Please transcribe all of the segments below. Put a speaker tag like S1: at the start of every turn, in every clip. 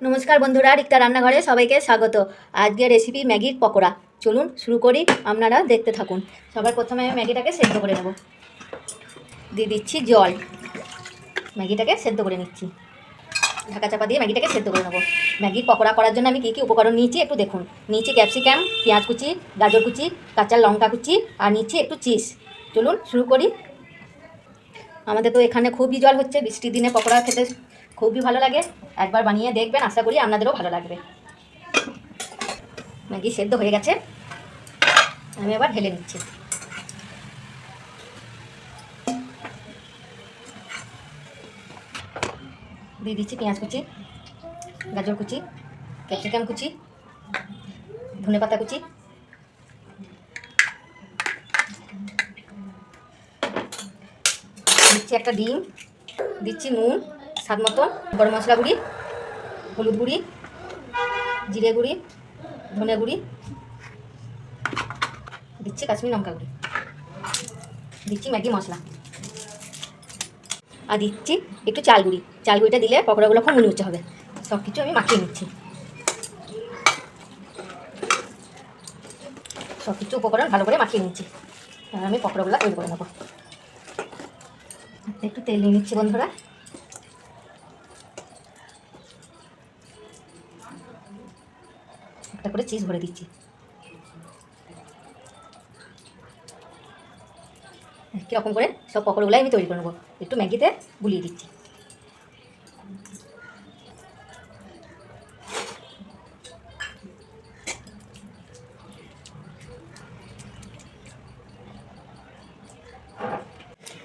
S1: নমস্কার বন্ধুরা, রিক্তা রান্নাঘরে সবাইকে স্বাগত। আজকে রেসিপি ম্যাগির পকোড়া। চলুন শুরু করি, আপনারা দেখতে থাকুন। সবার প্রথমে আমি ম্যাগিটাকে সেদ্ধ করে নেব। দিয়ে দিচ্ছি জল, ম্যাগিটাকে সেদ্ধ করে নিচ্ছি। ঢাকা চাপা দিয়ে ম্যাগিটাকে সেদ্ধ করে নেব। ম্যাগির পকোড়া করার জন্য আমি কী কী উপকরণ নিয়েছি একটু দেখুন। নিয়েছি ক্যাপসিকাম, পেঁয়াজ কুচি, গাজর কুচি, কাঁচা লঙ্কা কুচি আর নিচ্ছি একটু চিজ। চলুন শুরু করি। আমাদের তো এখানে খুবই জল হচ্ছে, বৃষ্টির দিনে পকোড়া খেতে খুবই ভালো লাগে। একবার বানিয়ে দেখবেন, আশা করি আপনাদেরও ভালো লাগবে। ম্যাগি সেদ্ধ হয়ে গেছে, আমি আবার ঢেলে নিচ্ছি। দিয়ে দিচ্ছি পেঁয়াজ কুচি, গাজর কুচি, ক্যাপসিকাম কুচি, ধনেপাতা কুচি, দিচ্ছি একটা ডিম, দিচ্ছি নুন স্বাদ মতন, গরম মশলা গুঁড়ি, হলুদ গুঁড়ি, জিরে গুঁড়ি, ধনে গুঁড়ি, দিচ্ছি কাশ্মীরি লঙ্কা গুঁড়ি, দিচ্ছি ম্যাগি মশলা আর দিচ্ছি একটু চাল গুঁড়ি। চাল গুঁড়িটা দিলে পকোড়াগুলো খুব মুচমুচে হবে। সব কিছু আমি মাখিয়ে নিচ্ছি। সব কিছু উপকরণ ভালো করে মাখিয়ে নিচ্ছি। আর আমি পকোড়াগুলো তৈরি করে নেব। একটু তেল নিয়ে নিচ্ছি বন্ধুরা। একটা করে চিজ ভরে দিচ্ছি। কীরকম করে সব পকোড়াগুলাই আমি তৈরি করে নেবো। একটু ম্যাগিতে গুলিয়ে দিচ্ছি।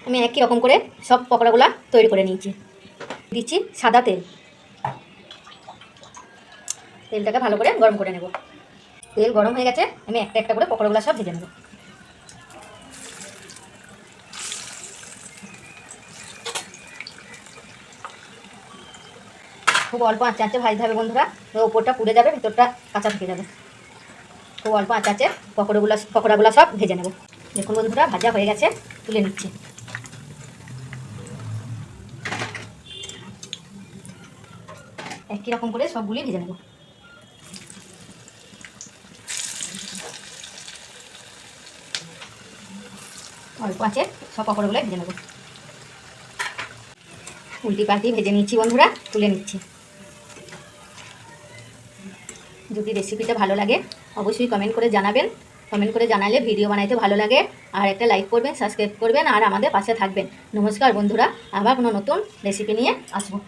S1: আমি একই রকম করে সব পকোড়াগুলো তৈরি করে নিয়েছি। দিচ্ছি সাদা তেল। তেলটাকে ভালো করে গরম করে নেব। তেল গরম হয়ে গেছে, আমি একটা একটা করে পকোড়াগুলো সব ভেজে নেব। খুব অল্প আঁচে আঁচে ভাজতে হবে বন্ধুরা, ওপরটা পুড়ে যাবে, ভিতরটা কাঁচা থেকে যাবে। খুব অল্প আঁচে আঁচে পকোড়াগুলো সব ভেজে নেব। দেখুন বন্ধুরা, ভাজা হয়ে গেছে, তুলে নিচ্ছি। একই রকম করে সবগুলি ভেজে নেব। অল্প আছে সব পকোড়াগুলো ভেজে নেব। উল্টি পাল্টি ভেজে নিচ্ছি বন্ধুরা, তুলে নিচ্ছি। যদি রেসিপিটা ভালো লাগে অবশ্যই কমেন্ট করে জানাবেন। কমেন্ট করে জানালে ভিডিও বানাইতে ভালো লাগে। আর একটা লাইক করবেন, সাবস্ক্রাইব করবেন আর আমাদের পাশে থাকবেন। নমস্কার বন্ধুরা, আবার কোনো নতুন রেসিপি নিয়ে আসবো।